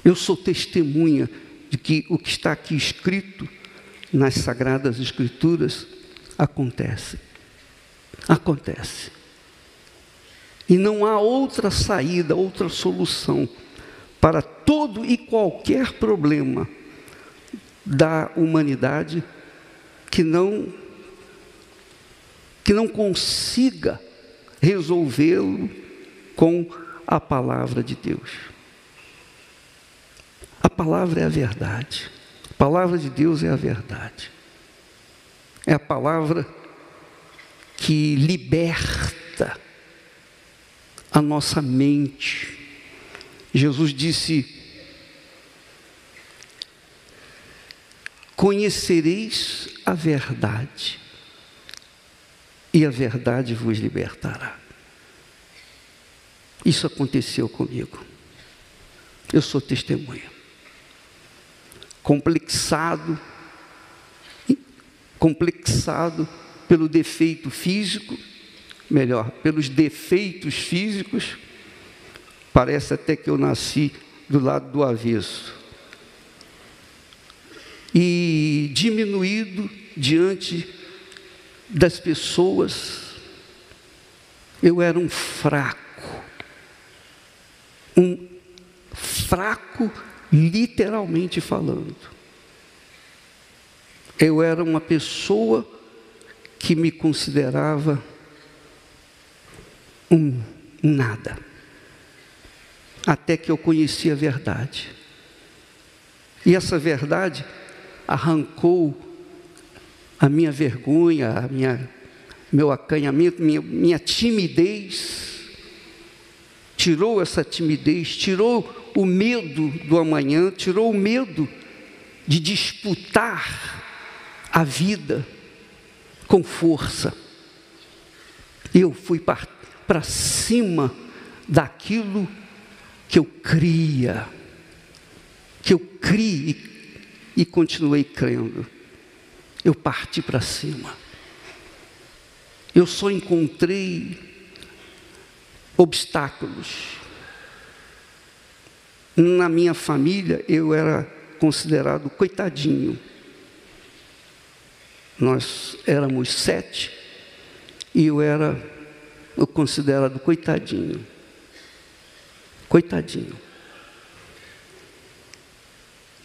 Eu sou testemunha de que o que está aqui escrito nas Sagradas Escrituras acontece. Acontece. E não há outra saída, outra solução para todo e qualquer problema da humanidade que não consiga resolvê-lo com a palavra de Deus. A palavra é a verdade. A palavra de Deus é a verdade. É a palavra que liberta a nossa mente. Jesus disse: conhecereis a verdade, e a verdade vos libertará. Isso aconteceu comigo. Eu sou testemunha. Complexado pelo defeito físico, melhor, pelos defeitos físicos, parece até que eu nasci do lado do avesso. E diminuído diante das pessoas, eu era um fraco literalmente falando. Eu era uma pessoa que me considerava um nada, até que eu conheci a verdade. E essa verdade arrancou a minha vergonha, meu acanhamento, minha timidez. Tirou essa timidez, tirou o medo do amanhã, tirou o medo de disputar a vida com força. Eu fui para cima daquilo que eu cria, que eu criei e continuei crendo. Eu parti para cima. Eu só encontrei obstáculos. Na minha família, eu era considerado coitadinho. Nós éramos 7 e eu considerado coitadinho. Coitadinho.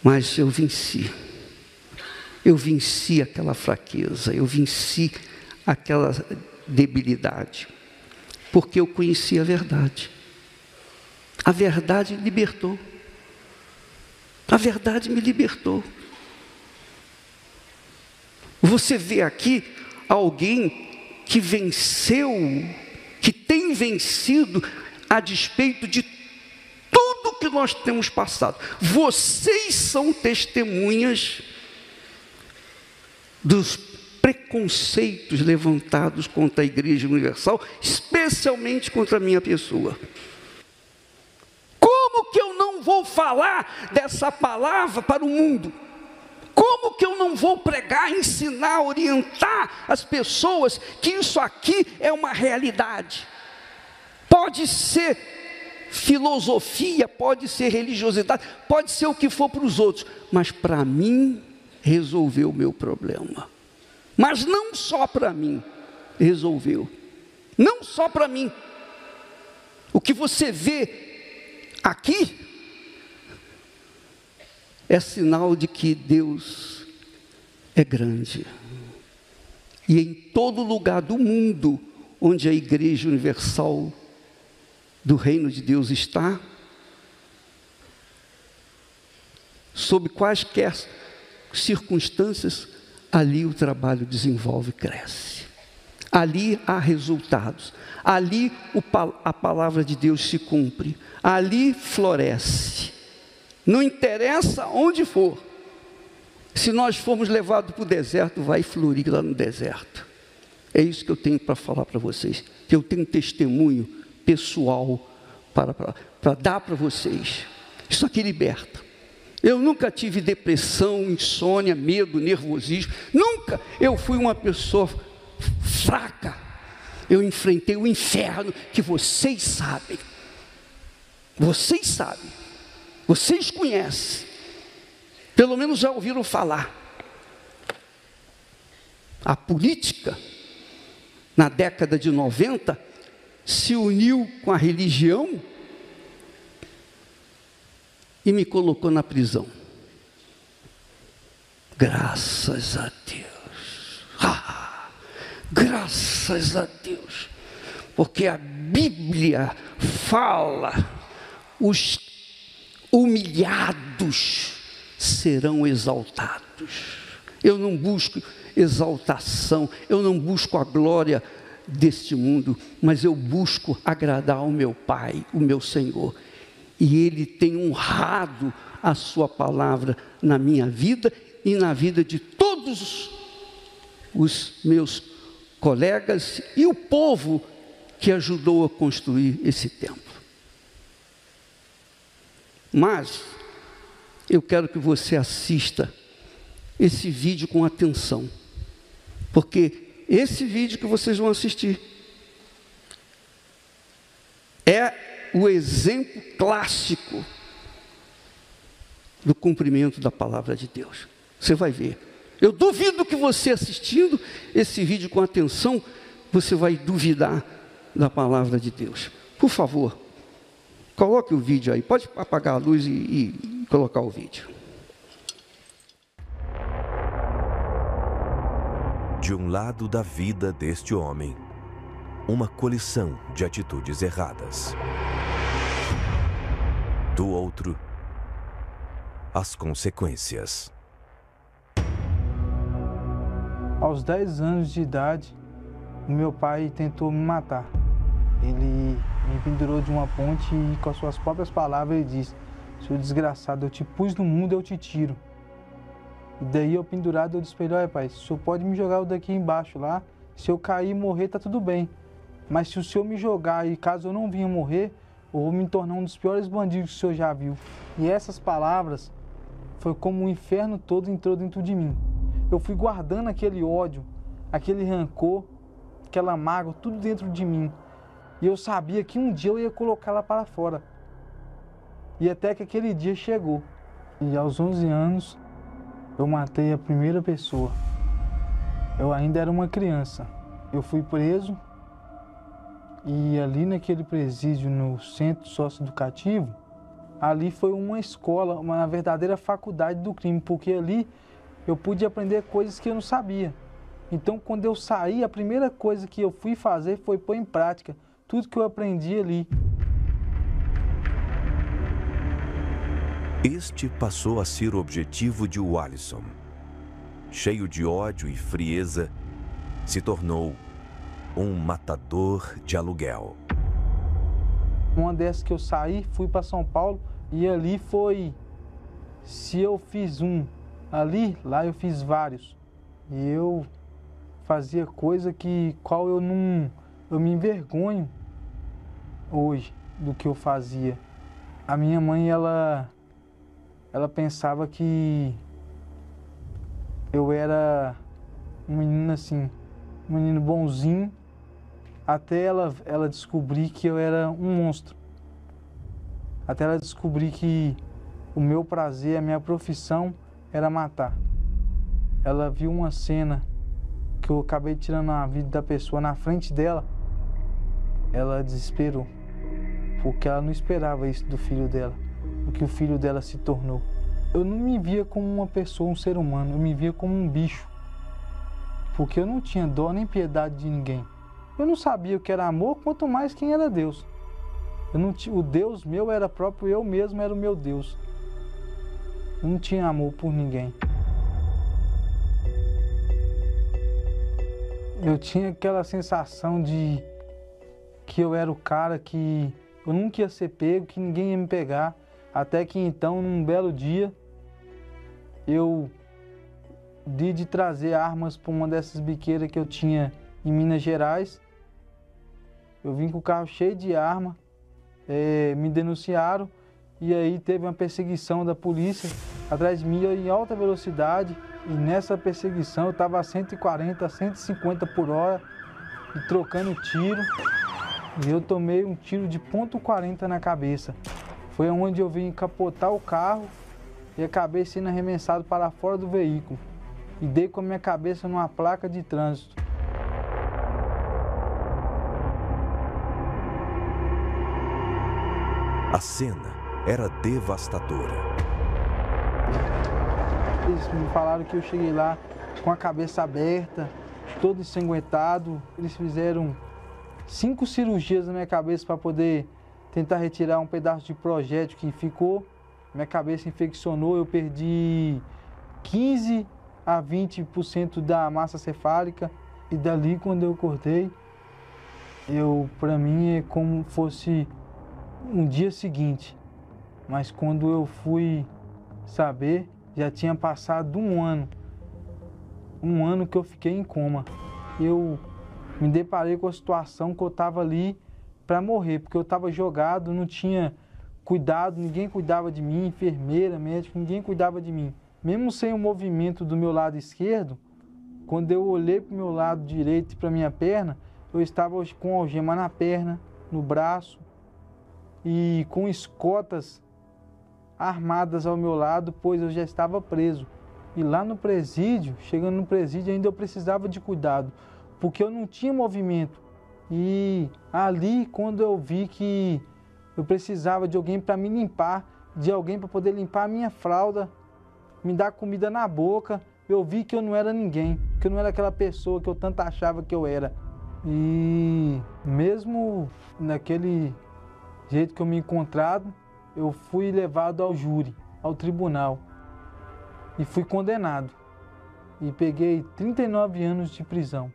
Mas eu venci. Eu venci aquela fraqueza, eu venci aquela debilidade, porque eu conheci a verdade. A verdade libertou. A verdade me libertou. Você vê aqui alguém que venceu, que tem vencido a despeito de tudo que nós temos passado. Vocês são testemunhas dos preconceitos levantados contra a Igreja Universal, especialmente contra a minha pessoa. Como que eu não vou falar dessa palavra para o mundo? Como que eu não vou pregar, ensinar, orientar as pessoas que isso aqui é uma realidade? Pode ser filosofia, pode ser religiosidade, pode ser o que for para os outros, mas para mim resolveu o meu problema. Mas não só para mim, resolveu. Não só para mim. O que você vê aqui é sinal de que Deus é grande. E em todo lugar do mundo onde a Igreja Universal do Reino de Deus está, sob quaisquer circunstâncias, ali o trabalho desenvolve e cresce. Ali há resultados. Ali a palavra de Deus se cumpre. Ali floresce. Não interessa onde for. Se nós formos levados para o deserto, vai florir lá no deserto. É isso que eu tenho para falar para vocês. Que eu tenho um testemunho pessoal para dar para vocês. Isso aqui liberta. Eu nunca tive depressão, insônia, medo, nervosismo. Nunca. Eu fui uma pessoa fraca. Eu enfrentei o inferno, que vocês sabem. Vocês sabem. Vocês conhecem, pelo menos já ouviram falar. A política, na década de 90, se uniu com a religião e me colocou na prisão. Graças a Deus. Graças a Deus. Porque a Bíblia fala: os humilhados serão exaltados. Eu não busco exaltação, eu não busco a glória deste mundo, mas eu busco agradar ao meu Pai, o meu Senhor. E Ele tem honrado a sua palavra na minha vida e na vida de todos os meus colegas e o povo que ajudou a construir esse templo. Mas eu quero que você assista esse vídeo com atenção, porque esse vídeo que vocês vão assistir é o exemplo clássico do cumprimento da palavra de Deus. Você vai ver. Eu duvido que você, assistindo esse vídeo com atenção, você vai duvidar da palavra de Deus. Por favor, coloque o vídeo aí. Pode apagar a luz e colocar o vídeo. De um lado da vida deste homem, uma coleção de atitudes erradas. Do outro, as consequências. Aos 10 anos de idade, o meu pai tentou me matar. Ele me pendurou de uma ponte e, com as suas próprias palavras, ele disse: "Seu desgraçado, eu te pus no mundo, eu te tiro." E daí, eu pendurado, eu disse para ele: "Olha, pai, o senhor pode me jogar daqui embaixo lá, se eu cair e morrer, tá tudo bem. Mas se o senhor me jogar e caso eu não vinha morrer, eu vou me tornar um dos piores bandidos que o senhor já viu." E essas palavras foi como o inferno todo entrou dentro de mim. Eu fui guardando aquele ódio, aquele rancor, aquela mágoa, tudo dentro de mim. E eu sabia que um dia eu ia colocá-la para fora. E até que aquele dia chegou. E aos 11 anos, eu matei a primeira pessoa. Eu ainda era uma criança. Eu fui preso e ali naquele presídio, no centro socioeducativo, ali foi uma escola, uma verdadeira faculdade do crime, porque ali eu pude aprender coisas que eu não sabia. Então, quando eu saí, a primeira coisa que eu fui fazer foi pôr em prática tudo que eu aprendi ali. Este passou a ser o objetivo de Walisson. Cheio de ódio e frieza, se tornou um matador de aluguel. Uma dessas que eu saí, fui para São Paulo e ali foi, se eu fiz um ali, lá eu fiz vários. E eu fazia coisa que qual eu me envergonho hoje do que eu fazia. A minha mãe, ela pensava que eu era um menino assim, um menino bonzinho, até ela descobrir que eu era um monstro. Até ela descobrir que o meu prazer, a minha profissão era matar. Ela viu uma cena que eu acabei tirando a vida da pessoa na frente dela, ela desesperou, porque ela não esperava isso do filho dela, o que o filho dela se tornou. Eu não me via como uma pessoa, um ser humano, eu me via como um bicho, porque eu não tinha dó nem piedade de ninguém. Eu não sabia o que era amor, quanto mais quem era Deus. O Deus meu era próprio, eu mesmo era o meu Deus. Eu não tinha amor por ninguém. Eu tinha aquela sensação de que eu era o cara que eu nunca ia ser pego, que ninguém ia me pegar. Até que então, num belo dia, eu de trazer armas para uma dessas biqueiras que eu tinha em Minas Gerais. Eu vim com o carro cheio de arma, me denunciaram e aí teve uma perseguição da polícia atrás de mim em alta velocidade. E nessa perseguição eu estava a 140, 150 por hora e trocando tiro. E eu tomei um tiro de .40 na cabeça. Foi onde eu vim capotar o carro e acabei sendo arremessado para fora do veículo. E dei com a minha cabeça numa placa de trânsito. A cena era devastadora. Eles me falaram que eu cheguei lá com a cabeça aberta, todo ensanguentado. Eles fizeram 5 cirurgias na minha cabeça para poder tentar retirar um pedaço de projétil que ficou. Minha cabeça infeccionou, eu perdi 15 a 20% da massa cefálica. E dali, quando eu acordei, para mim é como fosse um dia seguinte. Mas quando eu fui saber, já tinha passado um ano. Um ano que eu fiquei em coma. Eu me deparei com a situação que eu estava ali para morrer, porque eu estava jogado, não tinha cuidado, ninguém cuidava de mim, enfermeira, médico, ninguém cuidava de mim. Mesmo sem o movimento do meu lado esquerdo, quando eu olhei para o meu lado direito e para a minha perna, eu estava com algema na perna, no braço e com escotas armadas ao meu lado, pois eu já estava preso. E lá no presídio, chegando no presídio, ainda eu precisava de cuidado, porque eu não tinha movimento. E ali, quando eu vi que eu precisava de alguém para me limpar, de alguém para poder limpar a minha fralda, me dar comida na boca, eu vi que eu não era ninguém, que eu não era aquela pessoa que eu tanto achava que eu era. E mesmo naquele jeito que eu me encontrado, eu fui levado ao júri, ao tribunal, e fui condenado. E peguei 39 anos de prisão.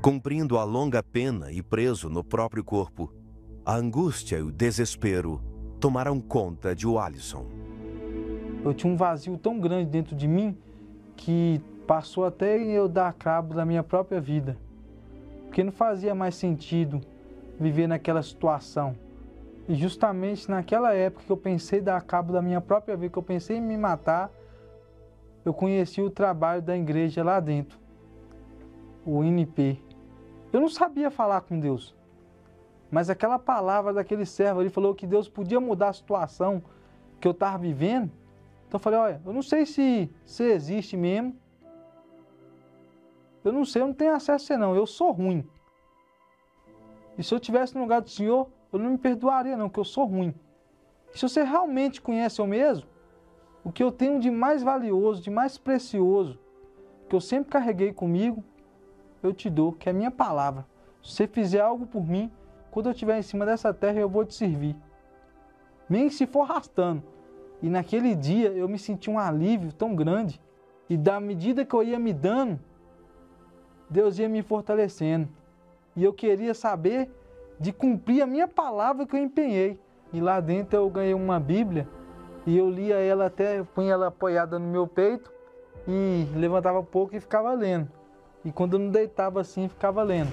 Cumprindo a longa pena e preso no próprio corpo, a angústia e o desespero tomaram conta de Walisson. Eu tinha um vazio tão grande dentro de mim que passou até eu dar cabo da minha própria vida. Porque não fazia mais sentido viver naquela situação. E justamente naquela época que eu pensei em dar cabo da minha própria vida, que eu pensei em me matar, eu conheci o trabalho da igreja lá dentro, o INP. Eu não sabia falar com Deus, mas aquela palavra daquele servo ali falou que Deus podia mudar a situação que eu estava vivendo. Então eu falei, olha, eu não sei se você existe mesmo, eu não sei, eu não tenho acesso a você não, eu sou ruim. E se eu estivesse no lugar do Senhor, eu não me perdoaria não, porque eu sou ruim. E se você realmente conhece eu mesmo, o que eu tenho de mais valioso, de mais precioso, que eu sempre carreguei comigo, eu te dou, que é a minha palavra. Se você fizer algo por mim, quando eu estiver em cima dessa terra, eu vou te servir. Nem se for arrastando. E naquele dia eu me senti um alívio tão grande. E da medida que eu ia me dando, Deus ia me fortalecendo. E eu queria saber de cumprir a minha palavra que eu empenhei. E lá dentro eu ganhei uma Bíblia e eu lia ela até, punha ela apoiada no meu peito e levantava um pouco e ficava lendo. E quando eu não deitava assim, ficava lendo.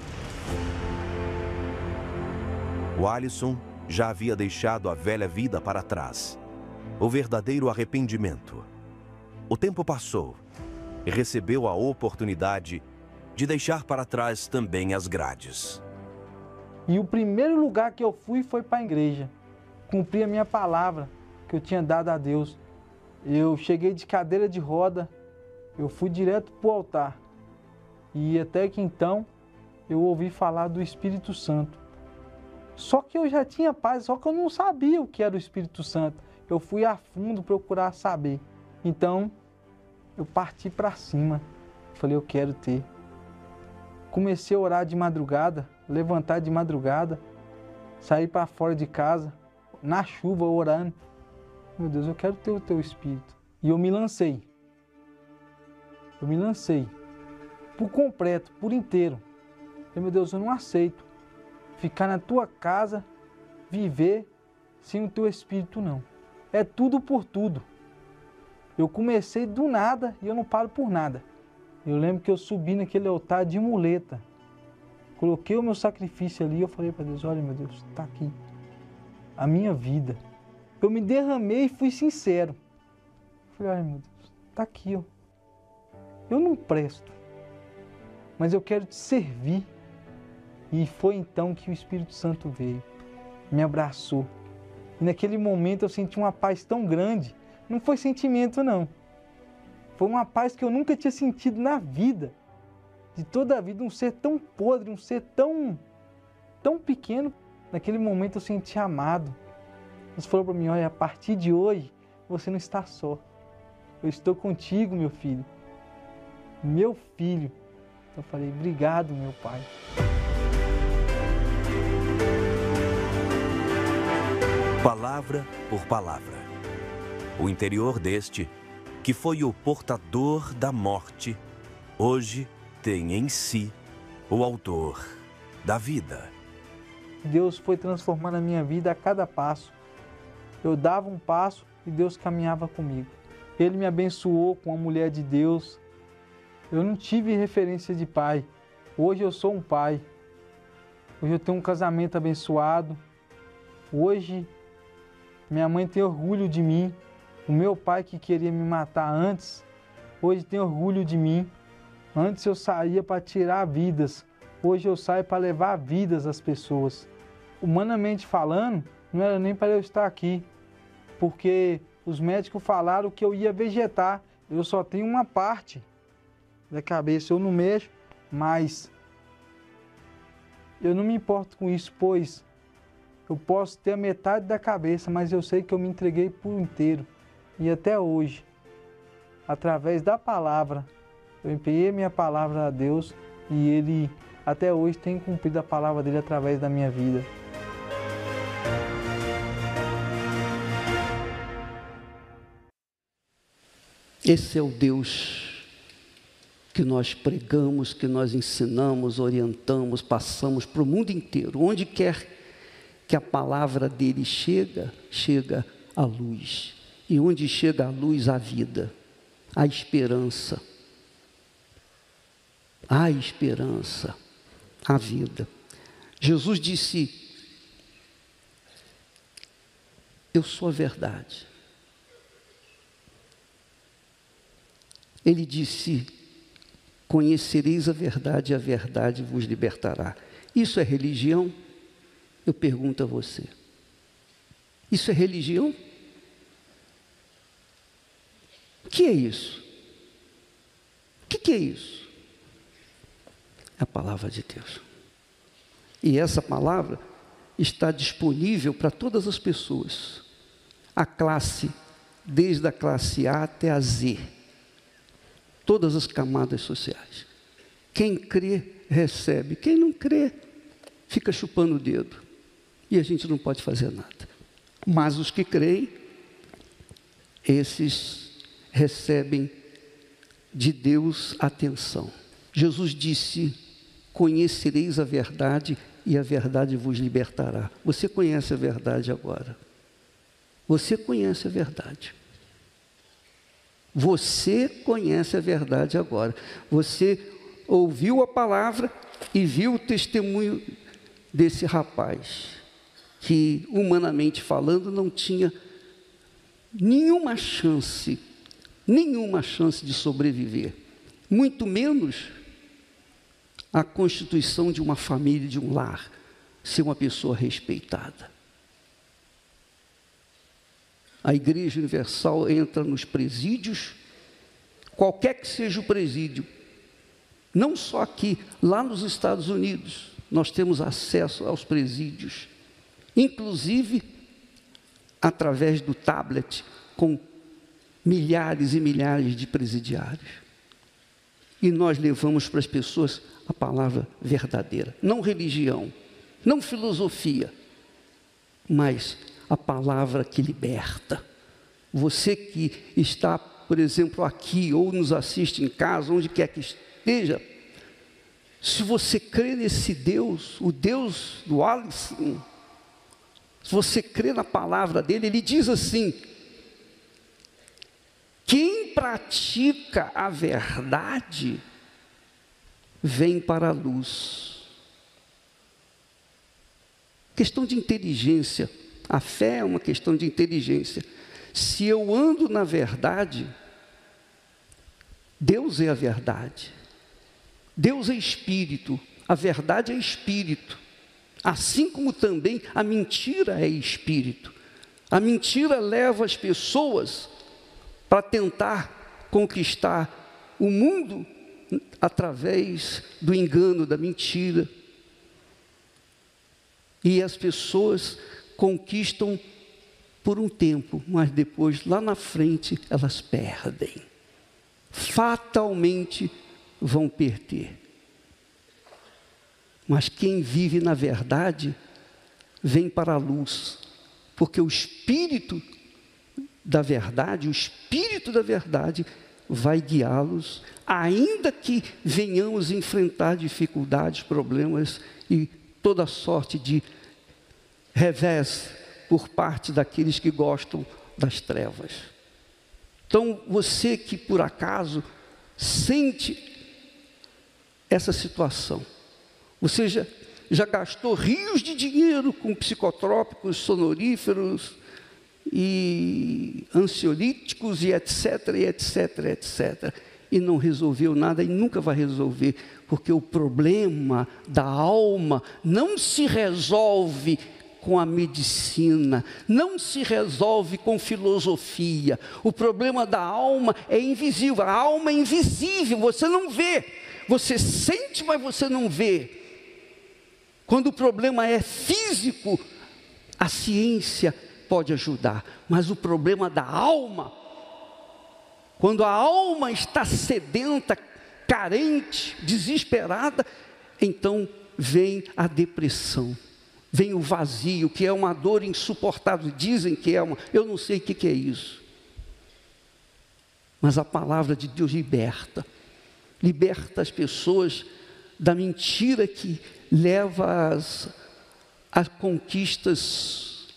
Walisson já havia deixado a velha vida para trás. O verdadeiro arrependimento. O tempo passou e recebeu a oportunidade de deixar para trás também as grades. E o primeiro lugar que eu fui foi para a igreja. Cumpri a minha palavra que eu tinha dado a Deus. Eu cheguei de cadeira de roda, eu fui direto para o altar. E até que então eu ouvi falar do Espírito Santo. Só que eu já tinha paz, só que eu não sabia o que era o Espírito Santo. Eu fui a fundo procurar saber. Então eu parti para cima. Falei, eu quero ter. Comecei a orar de madrugada, levantar de madrugada, sair para fora de casa, na chuva, orando. Meu Deus, eu quero ter o teu Espírito. E eu me lancei. Eu me lancei. Por completo, por inteiro. Falei, meu Deus, eu não aceito ficar na tua casa, viver sem o teu Espírito, não. É tudo por tudo. Eu comecei do nada e eu não paro por nada. Eu lembro que eu subi naquele altar de muleta. Coloquei o meu sacrifício ali e eu falei para Deus, olha meu Deus, está aqui a minha vida. Eu me derramei e fui sincero. Falei, olha meu Deus, está aqui, ó. Eu não presto, mas eu quero te servir. E foi então que o Espírito Santo veio, me abraçou. E naquele momento eu senti uma paz tão grande. Não foi sentimento, não. Foi uma paz que eu nunca tinha sentido na vida. De toda a vida, um ser tão podre, um ser tão pequeno. Naquele momento eu senti amado. Deus falou para mim, olha, a partir de hoje, você não está só. Eu estou contigo, meu filho. Meu filho. Eu falei, obrigado, meu pai. Palavra por palavra. O interior deste, que foi o portador da morte, hoje tem em si o autor da vida. Deus foi transformando a minha vida a cada passo. Eu dava um passo e Deus caminhava comigo. Ele me abençoou com a mulher de Deus. Eu não tive referência de pai. Hoje eu sou um pai. Hoje eu tenho um casamento abençoado. Hoje minha mãe tem orgulho de mim. O meu pai que queria me matar antes, hoje tem orgulho de mim. Antes eu saía para tirar vidas. Hoje eu saio para levar vidas às pessoas. Humanamente falando, não era nem para eu estar aqui. Porque os médicos falaram que eu ia vegetar. Eu só tenho uma parte da cabeça, eu não mexo, mas eu não me importo com isso, pois eu posso ter a metade da cabeça, mas eu sei que eu me entreguei por inteiro. E até hoje, através da palavra, eu empenhei minha palavra a Deus e Ele até hoje tem cumprido a palavra dele através da minha vida. Esse é o Deus que nós pregamos, que nós ensinamos, orientamos, passamos para o mundo inteiro. Onde quer que a palavra dele chega a luz. E onde chega a luz, a vida, a esperança. A esperança, a vida. Jesus disse, eu sou a verdade. Ele disse, conhecereis a verdade e a verdade vos libertará. Isso é religião? Eu pergunto a você. Isso é religião? O que é isso? O que é isso? É a palavra de Deus. E essa palavra está disponível para todas as pessoas. A classe, desde a classe A até a Z. Todas as camadas sociais. Quem crê, recebe. Quem não crê, fica chupando o dedo. E a gente não pode fazer nada. Mas os que creem, esses recebem de Deus atenção. Jesus disse, conhecereis a verdade e a verdade vos libertará. Você conhece a verdade agora. Você conhece a verdade. Você conhece a verdade agora. Você ouviu a palavra e viu o testemunho desse rapaz, que humanamente falando não tinha nenhuma chance de sobreviver, muito menos a constituição de uma família, de um lar, ser uma pessoa respeitada. A Igreja Universal entra nos presídios, qualquer que seja o presídio, não só aqui, lá nos Estados Unidos, nós temos acesso aos presídios, inclusive através do tablet, com milhares e milhares de presidiários. E nós levamos para as pessoas a palavra verdadeira, não religião, não filosofia, mas a palavra que liberta. Você que está, por exemplo, aqui, ou nos assiste em casa, onde quer que esteja, se você crê nesse Deus, o Deus do Alisson, se você crê na palavra dele, ele diz assim, quem pratica a verdade, vem para a luz. Questão de inteligência. A fé é uma questão de inteligência. Se eu ando na verdade, Deus é a verdade. Deus é espírito. A verdade é espírito, assim como também a mentira é espírito. A mentira leva as pessoas para tentar conquistar o mundo através do engano, da mentira. E as pessoas conquistam por um tempo, mas depois, lá na frente, elas perdem. Fatalmente vão perder. Mas quem vive na verdade, vem para a luz, porque o Espírito da verdade, vai guiá-los, ainda que venhamos enfrentar dificuldades, problemas e toda sorte de revés por parte daqueles que gostam das trevas. Então, você que por acaso sente essa situação, você já gastou rios de dinheiro com psicotrópicos, sonoríferos e ansiolíticos e etc, e não resolveu nada e nunca vai resolver, porque o problema da alma não se resolve com a medicina, não se resolve com filosofia. O problema da alma é invisível, a alma é invisível, você não vê, você sente, mas você não vê. Quando o problema é físico, a ciência pode ajudar, mas o problema da alma, quando a alma está sedenta, carente, desesperada, então vem a depressão, vem o vazio, que é uma dor insuportável. Dizem que é uma, eu não sei o que é isso, mas a palavra de Deus liberta as pessoas da mentira que leva a conquistas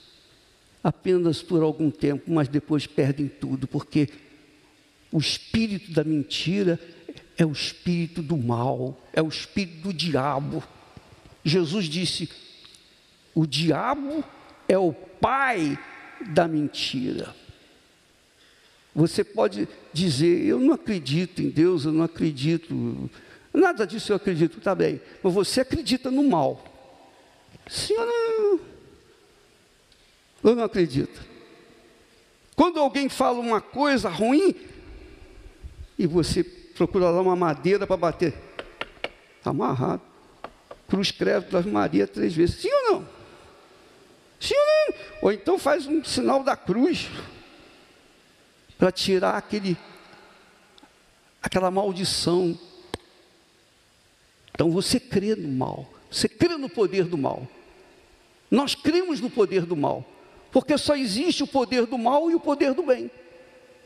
apenas por algum tempo, mas depois perdem tudo, porque o espírito da mentira é o espírito do mal, é o espírito do diabo. Jesus disse: o diabo é o pai da mentira. Você pode dizer: eu não acredito em Deus, eu não acredito, nada disso eu acredito, tá bem, mas você acredita no mal. Sim ou não? Eu não acredito. Quando alguém fala uma coisa ruim, e você procura lá uma madeira para bater, está amarrado, cruz, credo, Ave Maria 3 vezes, sim ou não? Sim ou não? Ou então faz um sinal da cruz, para tirar aquela maldição. Então você crê no mal, você crê no poder do mal. Nós cremos no poder do mal, porque só existe o poder do mal e o poder do bem.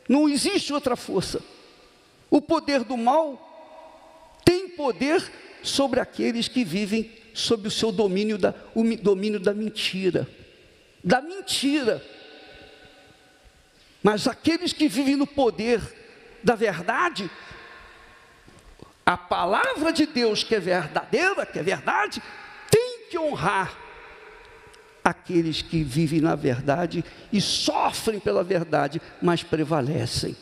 Não existe outra força. O poder do mal tem poder sobre aqueles que vivem sob o seu domínio, o domínio da mentira. Da mentira. Mas aqueles que vivem no poder da verdade, a palavra de Deus que é verdadeira, que é verdade, tem que honrar aqueles que vivem na verdade e sofrem pela verdade, mas prevalecem.